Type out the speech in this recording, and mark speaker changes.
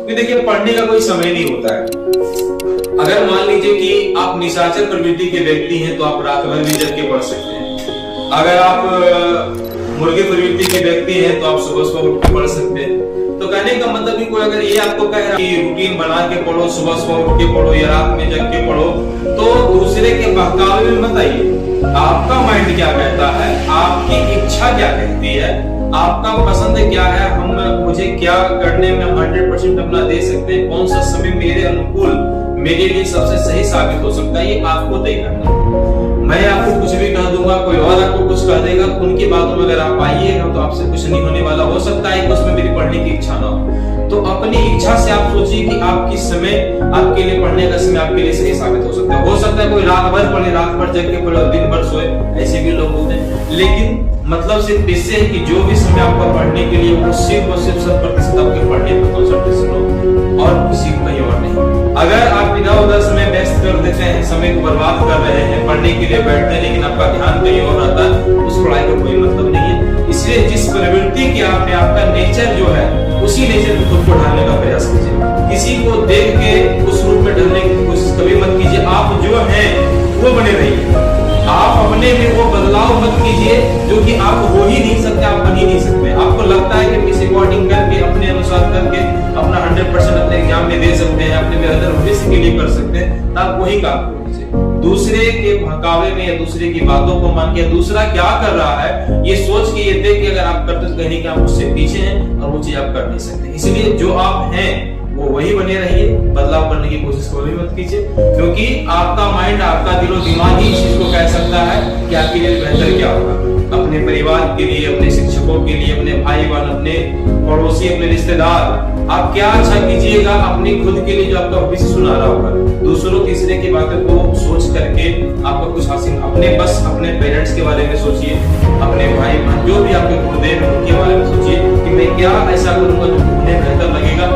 Speaker 1: क्योंकि देखिए पढ़ने का कोई समय नहीं होता है। अगर मान लीजिए कि आप निशाचर प्रवृत्ति के व्यक्ति हैं तो आप रात भर भी जग के पढ़ सकते हैं। अगर आप मुर्गे प्रवृत्ति के व्यक्ति हैं तो आप सुबह सुबह उठ के पढ़ सकते हैं। तो कहने का मतलब कि कोई अगर ये आपको कह रहा है कि रूटीन बना के पढ़ो, सुबह सुबह उठ के पढ़ो या रात में जग के पढ़ो, तो दूसरे के बहकावे में मत आइए। आपका माइंड क्या कहता है, आपकी इच्छा क्या कहती है, आपका पसंद क्या है, मुझे क्या करने में 100% अपना दे सकते हैं, कौन सा समय मेरे अनुकूल मेरे लिए सबसे सही साबित हो सकता है, ये आपको तय करना है। मैं आपको कुछ भी कह दूंगा, कोई और आपको कुछ कह देगा, उनकी बातों में अगर आप आइएगा तो आपसे कुछ नहीं होने वाला। हो सकता है कि उसमें मेरी पढ़ने की इच्छा ना हो, तो अपनी इच्छा से आप सोचिए कि आप किस समय आपके लिए पढ़ने का समय आपके लिए सही साबित हो सकता है। हो सकता है कोई रात भर पढ़े, रात भर जग के पढ़े और दिन भर सोए, ऐसे भी लोग होते हैं। लेकिन मतलब सिर्फ इससे है कि जो भी समय आपका पढ़ने के लिए वो सिर्फ और सिर्फ 100% आपके पढ़ने पर कंसंट्रेशन हो और किसी को कहीं और नहीं। अगर आप इधर उधर समय व्यस्त कर देते हैं, समय को बर्बाद कर रहे हैं, पढ़ने के लिए बैठते हैं लेकिन आपका ध्यान कहीं और रहता है, उस पढ़ाई का कोई मतलब नहीं है। इसलिए जिस प्रवृत्ति के आपने आपका नेचर जो है उसी नेचर में खुद को ढालने का प्रयास कीजिए। किसी को देख के उस रूप में ढलने की कोशिश कभी मत कीजिए। आप जो हैं वो बने रहिए। आप अपने में वो बदलाव मत कीजिए जो कि आप हो ही नहीं सकते, आप बन ही नहीं सकते। आपको लगता है कि किसी अकॉर्डिंग करके अपने अनुसार करके अपना 100% अपने एग्जाम में दे सकते हैं, अपने बेहतर भविष्य के लिए कर सकते हैं, तो आप वही काम कीजिए। दूसरे के बहकावे में या दूसरे की बातों को मान के दूसरा क्या कर रहा है ये सोच के, ये देख के अगर आप करते तो कहीं कि आप उससे पीछे हैं और वो चीज आप कर नहीं सकते। इसलिए जो आप हैं वो वही बने रहिए, बदलाव करने की कोशिश कभी मत कीजिए, क्योंकि आपका माइंड, आपका दिलो दिमाग ही इस चीज को कह सकता है कि आपके लिए बेहतर क्या होगा। अपने परिवार के लिए, अपने शिक्षकों के लिए, अपने भाई बहन, अपने पड़ोसी, अपने रिश्तेदार, आप क्या अच्छा कीजिएगा अपने खुद के लिए जो आपका भविष्य सुनहरा होगा। दूसरों तीसरे की बातों को सोच करके आपका कुछ हासिल, अपने बस अपने पेरेंट्स के बारे में सोचिए, अपने भाई बहन जो भी आपके गुरुदेव हैं उनके बारे में सोचिए कि मैं क्या ऐसा करूंगा जो उन्हें बेहतर लगेगा